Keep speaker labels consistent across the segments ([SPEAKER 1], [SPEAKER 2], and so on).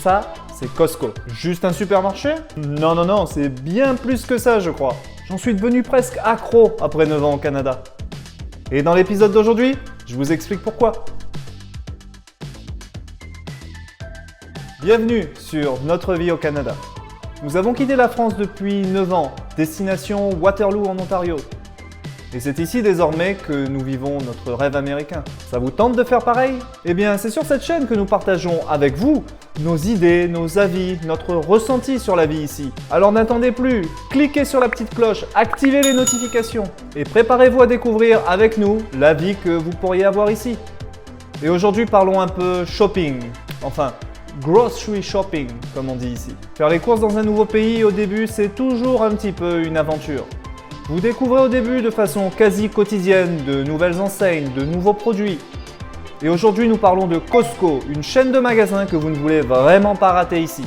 [SPEAKER 1] Ça, c'est Costco. Juste un supermarché? Non, non, non, c'est bien plus que ça, je crois. J'en suis devenu presque accro après 9 ans au Canada. Et dans l'épisode d'aujourd'hui, je vous explique pourquoi. Bienvenue sur Notre vie au Canada. Nous avons quitté la France depuis 9 ans, destination Waterloo en Ontario. Et c'est ici désormais que nous vivons notre rêve américain. Ça vous tente de faire pareil? Eh bien, c'est sur cette chaîne que nous partageons avec vous nos idées, nos avis, notre ressenti sur la vie ici. Alors n'attendez plus, cliquez sur la petite cloche, activez les notifications et préparez-vous à découvrir avec nous la vie que vous pourriez avoir ici. Et aujourd'hui, parlons un peu shopping, enfin, grocery shopping, comme on dit ici. Faire les courses dans un nouveau pays, au début, c'est toujours un petit peu une aventure. Vous découvrez au début de façon quasi quotidienne de nouvelles enseignes, de nouveaux produits. Et aujourd'hui, nous parlons de Costco, une chaîne de magasins que vous ne voulez vraiment pas rater ici.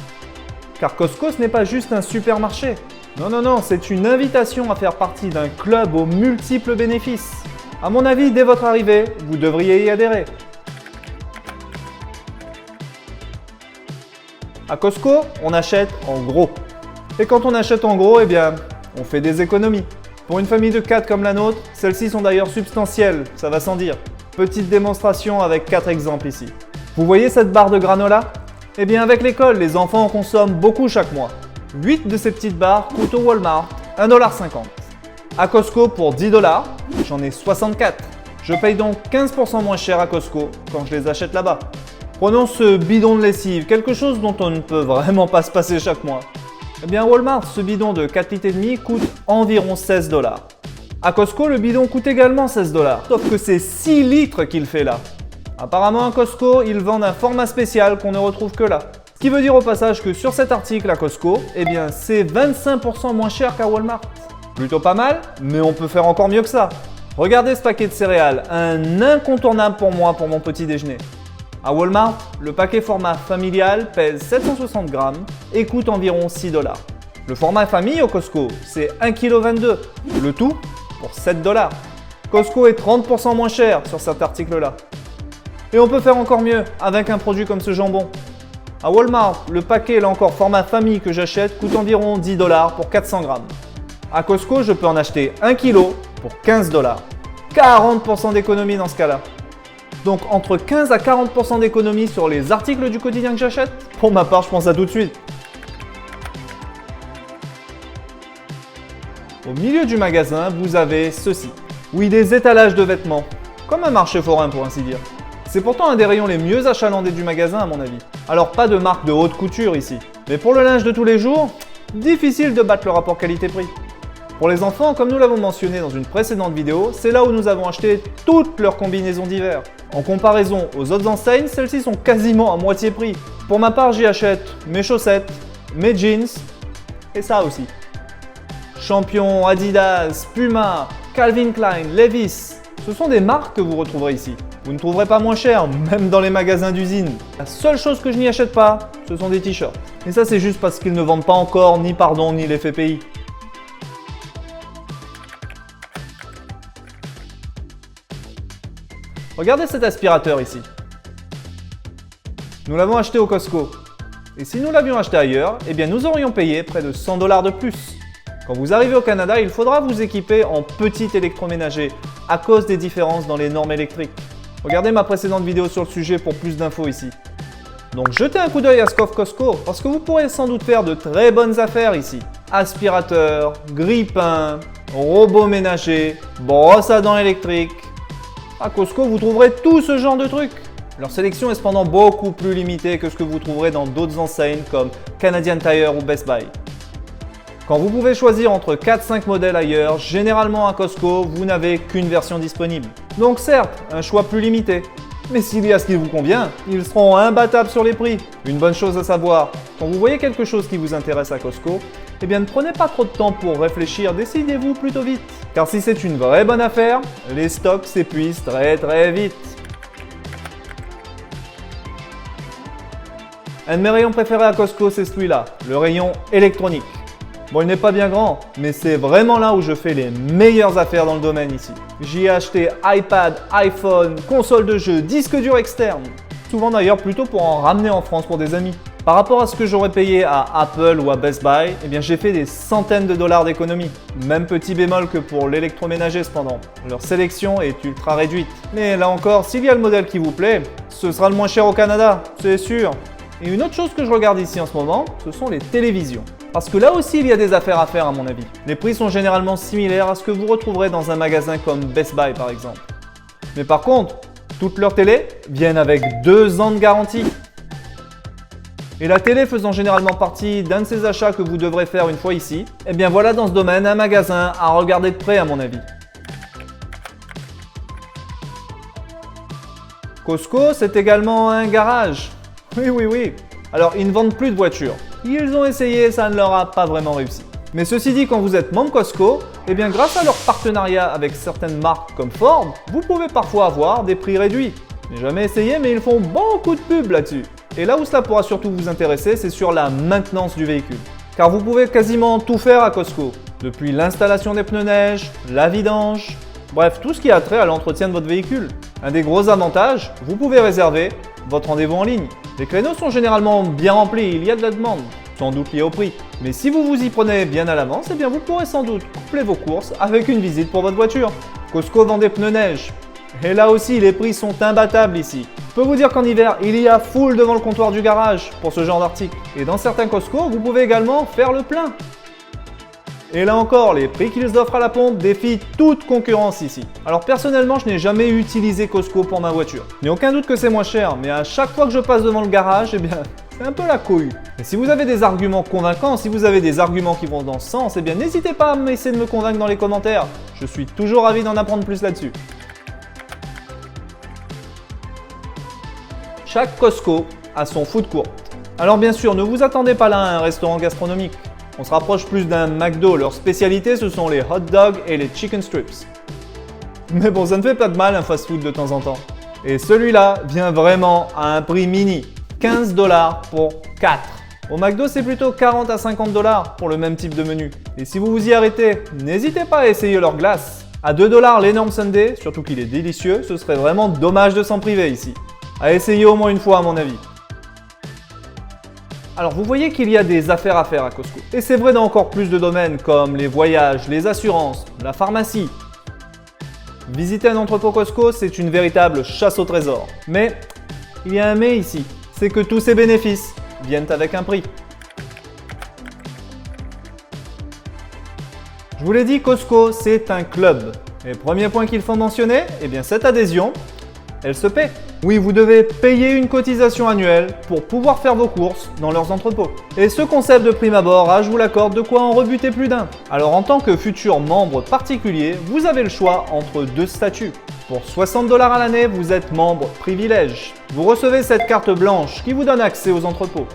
[SPEAKER 1] Car Costco, ce n'est pas juste un supermarché. Non, non, non, c'est une invitation à faire partie d'un club aux multiples bénéfices. À mon avis, dès votre arrivée, vous devriez y adhérer. À Costco, on achète en gros. Et quand on achète en gros, eh bien, on fait des économies. Pour une famille de 4 comme la nôtre, celles-ci sont d'ailleurs substantielles, ça va sans dire. Petite démonstration avec 4 exemples ici. Vous voyez cette barre de granola? Eh bien avec l'école, les enfants en consomment beaucoup chaque mois. 8 de ces petites barres coûtent au Walmart 1,50 $. À Costco pour 10 $, j'en ai 64. Je paye donc 15% moins cher à Costco quand je les achète là-bas. Prenons ce bidon de lessive, quelque chose dont on ne peut vraiment pas se passer chaque mois. Eh bien, à Walmart, ce bidon de 4,5 litres coûte environ 16 $. À Costco, le bidon coûte également 16 $. Sauf que c'est 6 litres qu'il fait là. Apparemment, à Costco, ils vendent un format spécial qu'on ne retrouve que là. Ce qui veut dire au passage que sur cet article à Costco, eh bien, c'est 25% moins cher qu'à Walmart. Plutôt pas mal, mais on peut faire encore mieux que ça. Regardez ce paquet de céréales, un incontournable pour moi pour mon petit déjeuner. À Walmart, le paquet format familial pèse 760 grammes et coûte environ 6 $. Le format famille au Costco, c'est 1,22 kg. Le tout pour 7 $. Costco est 30% moins cher sur cet article-là. Et on peut faire encore mieux avec un produit comme ce jambon. À Walmart, le paquet, là encore format famille que j'achète, coûte environ 10 $ pour 400 grammes. À Costco, je peux en acheter 1 kg pour 15 $. 40% d'économie dans ce cas-là. Donc entre 15 à 40% d'économie sur les articles du quotidien que j'achète. Pour ma part, je pense à tout de suite. Au milieu du magasin, vous avez ceci. Oui, des étalages de vêtements. Comme un marché forain pour ainsi dire. C'est pourtant un des rayons les mieux achalandés du magasin à mon avis. Alors pas de marque de haute couture ici. Mais pour le linge de tous les jours, difficile de battre le rapport qualité-prix. Pour les enfants, comme nous l'avons mentionné dans une précédente vidéo, c'est là où nous avons acheté toutes leurs combinaisons d'hiver. En comparaison aux autres enseignes, celles-ci sont quasiment à moitié prix. Pour ma part, j'y achète mes chaussettes, mes jeans et ça aussi. Champion, Adidas, Puma, Calvin Klein, Levi's, ce sont des marques que vous retrouverez ici. Vous ne trouverez pas moins cher, même dans les magasins d'usine. La seule chose que je n'y achète pas, ce sont des t-shirts. Et ça, c'est juste parce qu'ils ne vendent pas encore ni Pardon ni l'effet pays. Regardez cet aspirateur ici. Nous l'avons acheté au Costco. Et si nous l'avions acheté ailleurs, eh bien nous aurions payé près de 100 $ de plus. Quand vous arrivez au Canada, il faudra vous équiper en petit électroménager à cause des différences dans les normes électriques. Regardez ma précédente vidéo sur le sujet pour plus d'infos ici. Donc jetez un coup d'œil à ce coffre Costco parce que vous pourrez sans doute faire de très bonnes affaires ici. Aspirateur, grille-pain, robot ménager, brosse à dents électrique. À Costco, vous trouverez tout ce genre de trucs. Leur sélection est cependant beaucoup plus limitée que ce que vous trouverez dans d'autres enseignes comme Canadian Tire ou Best Buy. Quand vous pouvez choisir entre 4-5 modèles ailleurs, généralement à Costco, vous n'avez qu'une version disponible. Donc certes, un choix plus limité. Mais s'il y a ce qui vous convient, ils seront imbattables sur les prix. Une bonne chose à savoir, quand vous voyez quelque chose qui vous intéresse à Costco, eh bien ne prenez pas trop de temps pour réfléchir, décidez-vous plutôt vite. Car si c'est une vraie bonne affaire, les stocks s'épuisent très vite. Un de mes rayons préférés à Costco, c'est celui-là, le rayon électronique. Bon, il n'est pas bien grand, mais c'est vraiment là où je fais les meilleures affaires dans le domaine ici. J'y ai acheté iPad, iPhone, console de jeu, disque dur externe. Souvent d'ailleurs plutôt pour en ramener en France pour des amis. Par rapport à ce que j'aurais payé à Apple ou à Best Buy, eh bien j'ai fait des centaines de dollars d'économie. Même petit bémol que pour l'électroménager cependant. Leur sélection est ultra réduite. Mais là encore, s'il y a le modèle qui vous plaît, ce sera le moins cher au Canada, c'est sûr. Et une autre chose que je regarde ici en ce moment, ce sont les télévisions. Parce que là aussi, il y a des affaires à faire à mon avis. Les prix sont généralement similaires à ce que vous retrouverez dans un magasin comme Best Buy par exemple. Mais par contre, toutes leurs télés viennent avec 2 ans de garantie. Et la télé faisant généralement partie d'un de ces achats que vous devrez faire une fois ici, eh bien voilà dans ce domaine un magasin à regarder de près à mon avis. Costco, c'est également un garage. Oui. Alors ils ne vendent plus de voitures. Ils ont essayé, ça ne leur a pas vraiment réussi. Mais ceci dit, quand vous êtes membre Costco, eh bien grâce à leur partenariat avec certaines marques comme Ford, vous pouvez parfois avoir des prix réduits. Je n'ai jamais essayé, mais ils font beaucoup de pub là-dessus. Et là où cela pourra surtout vous intéresser, c'est sur la maintenance du véhicule. Car vous pouvez quasiment tout faire à Costco. Depuis l'installation des pneus neige, la vidange, bref, tout ce qui a trait à l'entretien de votre véhicule. Un des gros avantages, vous pouvez réserver votre rendez-vous en ligne. Les créneaux sont généralement bien remplis, il y a de la demande, sans doute lié au prix. Mais si vous vous y prenez bien à l'avance, eh bien vous pourrez sans doute coupler vos courses avec une visite pour votre voiture. Costco vend des pneus neige. Et là aussi, les prix sont imbattables ici. Je peux vous dire qu'en hiver, il y a foule devant le comptoir du garage pour ce genre d'article. Et dans certains Costco, vous pouvez également faire le plein. Et là encore, les prix qu'ils offrent à la pompe défient toute concurrence ici. Alors personnellement, je n'ai jamais utilisé Costco pour ma voiture. Il n'y a aucun doute que c'est moins cher, mais à chaque fois que je passe devant le garage, eh bien, c'est un peu la cohue. Et si vous avez des arguments convaincants, si vous avez des arguments qui vont dans ce sens, eh bien n'hésitez pas à essayer de me convaincre dans les commentaires. Je suis toujours ravi d'en apprendre plus là-dessus. Chaque Costco a son food court. Alors bien sûr, ne vous attendez pas là à un restaurant gastronomique. On se rapproche plus d'un McDo, leur spécialité ce sont les hot dogs et les chicken strips. Mais bon, ça ne fait pas de mal un fast-food de temps en temps. Et celui-là vient vraiment à un prix mini, 15 $ pour 4. Au McDo, c'est plutôt 40 à 50 $ pour le même type de menu. Et si vous vous y arrêtez, n'hésitez pas à essayer leur glace. À 2 $ l'énorme sundae, surtout qu'il est délicieux, ce serait vraiment dommage de s'en priver ici. À essayer au moins une fois à mon avis. Alors vous voyez qu'il y a des affaires à faire à Costco. Et c'est vrai dans encore plus de domaines comme les voyages, les assurances, la pharmacie. Visiter un entrepôt Costco, c'est une véritable chasse au trésor. Mais il y a un mais ici, c'est que tous ces bénéfices viennent avec un prix. Je vous l'ai dit, Costco, c'est un club. Et premier point qu'il faut mentionner, eh bien cette adhésion, elle se paie. Oui, vous devez payer une cotisation annuelle pour pouvoir faire vos courses dans leurs entrepôts. Et ce concept de prime abord a, je vous l'accorde, de quoi en rebuter plus d'un. Alors en tant que futur membre particulier, vous avez le choix entre 2 statuts. Pour 60 $ à l'année, vous êtes membre privilège. Vous recevez cette carte blanche qui vous donne accès aux entrepôts.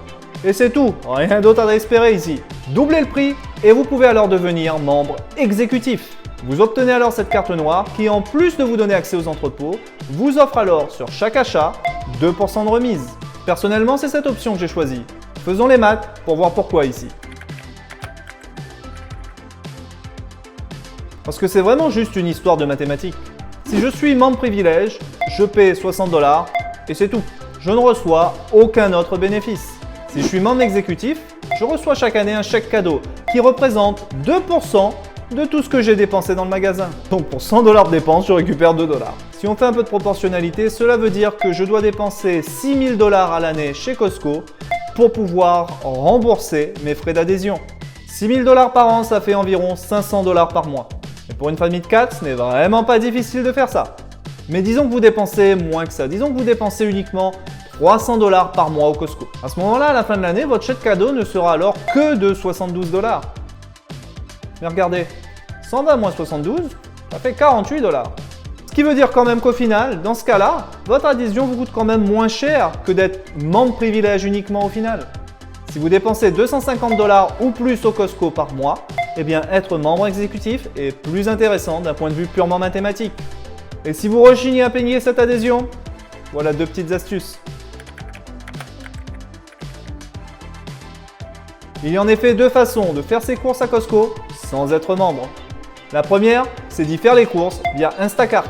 [SPEAKER 1] Et c'est tout, rien d'autre à espérer ici. Doublez le prix et vous pouvez alors devenir membre exécutif. Vous obtenez alors cette carte noire qui, en plus de vous donner accès aux entrepôts, vous offre alors sur chaque achat 2% de remise. Personnellement, c'est cette option que j'ai choisie. Faisons les maths pour voir pourquoi ici. Parce que c'est vraiment juste une histoire de mathématiques. Si je suis membre privilège, je paie 60 $ et c'est tout. Je ne reçois aucun autre bénéfice. Si je suis membre exécutif, je reçois chaque année un chèque cadeau qui représente 2% de tout ce que j'ai dépensé dans le magasin. Donc pour 100 $ de dépenses, je récupère 2 $. Si on fait un peu de proportionnalité, cela veut dire que je dois dépenser 6 000 $ à l'année chez Costco pour pouvoir rembourser mes frais d'adhésion. 6 000 $ par an, ça fait environ 500 $ par mois. Et pour une famille de 4, ce n'est vraiment pas difficile de faire ça. Mais disons que vous dépensez moins que ça. Disons que vous dépensez uniquement 300 $ par mois au Costco. À ce moment-là, à la fin de l'année, votre chèque cadeau ne sera alors que de 72 $. Mais regardez, 120 moins 72, ça fait 48 $. Ce qui veut dire quand même qu'au final, dans ce cas-là, votre adhésion vous coûte quand même moins cher que d'être membre privilège uniquement au final. Si vous dépensez 250 $ ou plus au Costco par mois, eh bien être membre exécutif est plus intéressant d'un point de vue purement mathématique. Et si vous rechignez à payer cette adhésion, voilà 2 petites astuces. Il y a en effet 2 façons de faire ses courses à Costco sans être membre. La première, c'est d'y faire les courses via Instacart.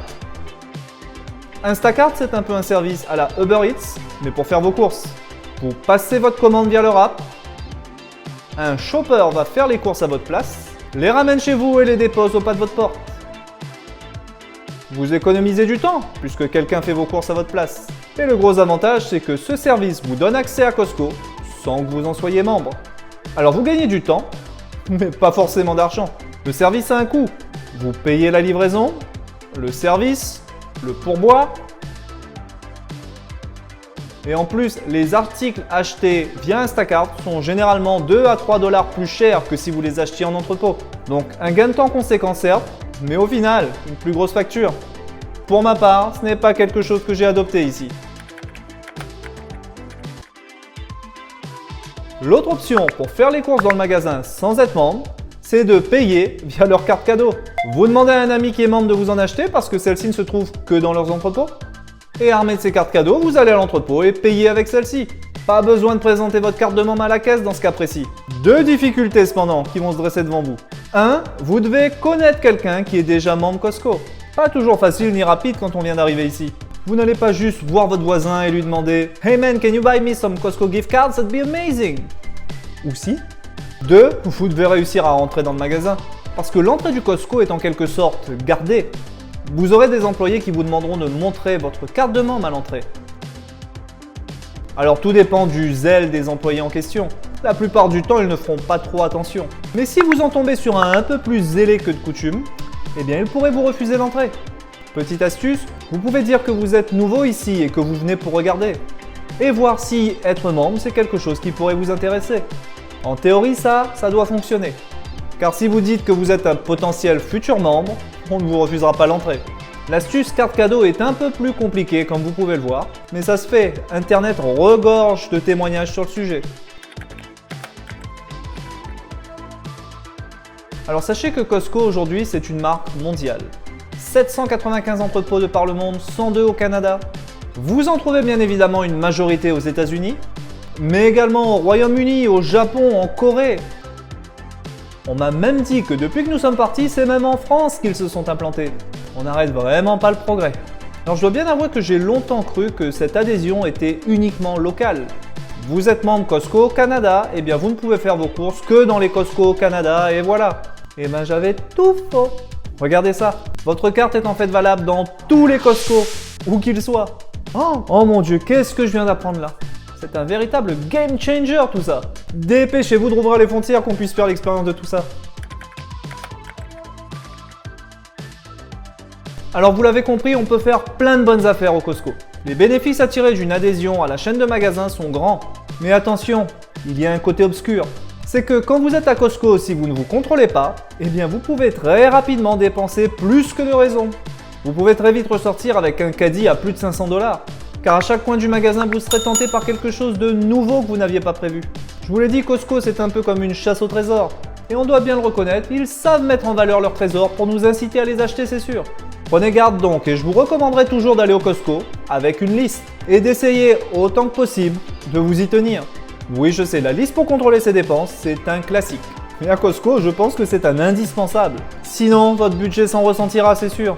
[SPEAKER 1] Instacart, c'est un peu un service à la Uber Eats, mais pour faire vos courses. Vous passez votre commande via leur app. Un shopper va faire les courses à votre place, les ramène chez vous et les dépose au pas de votre porte. Vous économisez du temps, puisque quelqu'un fait vos courses à votre place. Et le gros avantage, c'est que ce service vous donne accès à Costco sans que vous en soyez membre. Alors vous gagnez du temps, mais pas forcément d'argent. Le service a un coût. Vous payez la livraison, le service, le pourboire. Et en plus, les articles achetés via Instacart sont généralement 2 à 3 $ plus chers que si vous les achetiez en entrepôt. Donc un gain de temps conséquent certes, mais au final, une plus grosse facture. Pour ma part, ce n'est pas quelque chose que j'ai adopté ici. L'autre option pour faire les courses dans le magasin sans être membre, c'est de payer via leur carte cadeau. Vous demandez à un ami qui est membre de vous en acheter parce que celle-ci ne se trouve que dans leurs entrepôts. Et armé de ces cartes cadeaux, vous allez à l'entrepôt et payez avec celle-ci. Pas besoin de présenter votre carte de membre à la caisse dans ce cas précis. 2 difficultés cependant qui vont se dresser devant vous. 1. Vous devez connaître quelqu'un qui est déjà membre Costco. Pas toujours facile ni rapide quand on vient d'arriver ici. Vous n'allez pas juste voir votre voisin et lui demander « Hey man, can you buy me some Costco gift cards? That'd be amazing !» Ou si. 2. Vous devez réussir à rentrer dans le magasin. Parce que l'entrée du Costco est en quelque sorte gardée. Vous aurez des employés qui vous demanderont de montrer votre carte de membre à l'entrée. Alors tout dépend du zèle des employés en question. La plupart du temps, ils ne feront pas trop attention. Mais si vous en tombez sur un peu plus zélé que de coutume, eh bien ils pourraient vous refuser l'entrée. Petite astuce, vous pouvez dire que vous êtes nouveau ici et que vous venez pour regarder. Et voir si être membre, c'est quelque chose qui pourrait vous intéresser. En théorie, ça doit fonctionner. Car si vous dites que vous êtes un potentiel futur membre, on ne vous refusera pas l'entrée. L'astuce carte cadeau est un peu plus compliquée comme vous pouvez le voir, mais ça se fait. Internet regorge de témoignages sur le sujet. Alors sachez que Costco aujourd'hui c'est une marque mondiale. 795 entrepôts de par le monde, 102 au Canada. Vous en trouvez bien évidemment une majorité aux États-Unis, mais également au Royaume-Uni, au Japon, en Corée. On m'a même dit que depuis que nous sommes partis, c'est même en France qu'ils se sont implantés. On n'arrête vraiment pas le progrès. Alors je dois bien avouer que j'ai longtemps cru que cette adhésion était uniquement locale. Vous êtes membre Costco au Canada, et bien vous ne pouvez faire vos courses que dans les Costco au Canada, et voilà. Et ben j'avais tout faux. Regardez ça, votre carte est en fait valable dans tous les Costco, où qu'ils soient. Oh mon dieu, qu'est-ce que je viens d'apprendre là? C'est un véritable game changer tout ça. Dépêchez-vous de rouvrir les frontières qu'on puisse faire l'expérience de tout ça. Alors vous l'avez compris, on peut faire plein de bonnes affaires au Costco. Les bénéfices à tirer d'une adhésion à la chaîne de magasins sont grands. Mais attention, il y a un côté obscur. C'est que quand vous êtes à Costco, si vous ne vous contrôlez pas, eh bien vous pouvez très rapidement dépenser plus que de raison. Vous pouvez très vite ressortir avec un caddie à plus de 500 $. Car à chaque coin du magasin, vous serez tenté par quelque chose de nouveau que vous n'aviez pas prévu. Je vous l'ai dit, Costco c'est un peu comme une chasse au trésor. Et on doit bien le reconnaître, ils savent mettre en valeur leurs trésors pour nous inciter à les acheter, c'est sûr. Prenez garde donc, et je vous recommanderai toujours d'aller au Costco avec une liste et d'essayer autant que possible de vous y tenir. Oui, je sais, la liste pour contrôler ses dépenses, c'est un classique. Mais à Costco, je pense que c'est un indispensable. Sinon, votre budget s'en ressentira, c'est sûr.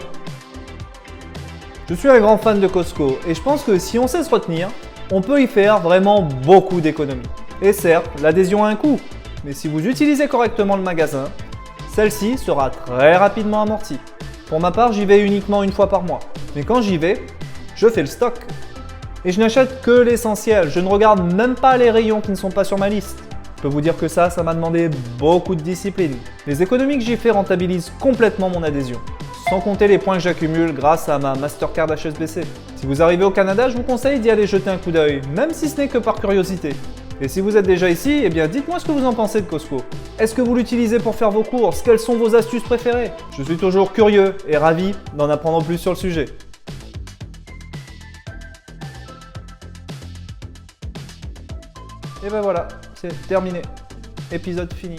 [SPEAKER 1] Je suis un grand fan de Costco et je pense que si on sait se retenir, on peut y faire vraiment beaucoup d'économies. Et certes, l'adhésion a un coût, mais si vous utilisez correctement le magasin, celle-ci sera très rapidement amortie. Pour ma part, j'y vais uniquement une fois par mois. Mais quand j'y vais, je fais le stock. Et je n'achète que l'essentiel, je ne regarde même pas les rayons qui ne sont pas sur ma liste. Je peux vous dire que ça m'a demandé beaucoup de discipline. Les économies que j'y fais rentabilisent complètement mon adhésion. Sans compter les points que j'accumule grâce à ma Mastercard HSBC. Si vous arrivez au Canada, je vous conseille d'y aller jeter un coup d'œil, même si ce n'est que par curiosité. Et si vous êtes déjà ici, eh bien dites-moi ce que vous en pensez de Costco. Est-ce que vous l'utilisez pour faire vos courses? Quelles sont vos astuces préférées? Je suis toujours curieux et ravi d'en apprendre plus sur le sujet. Et ben voilà, c'est terminé. Épisode fini.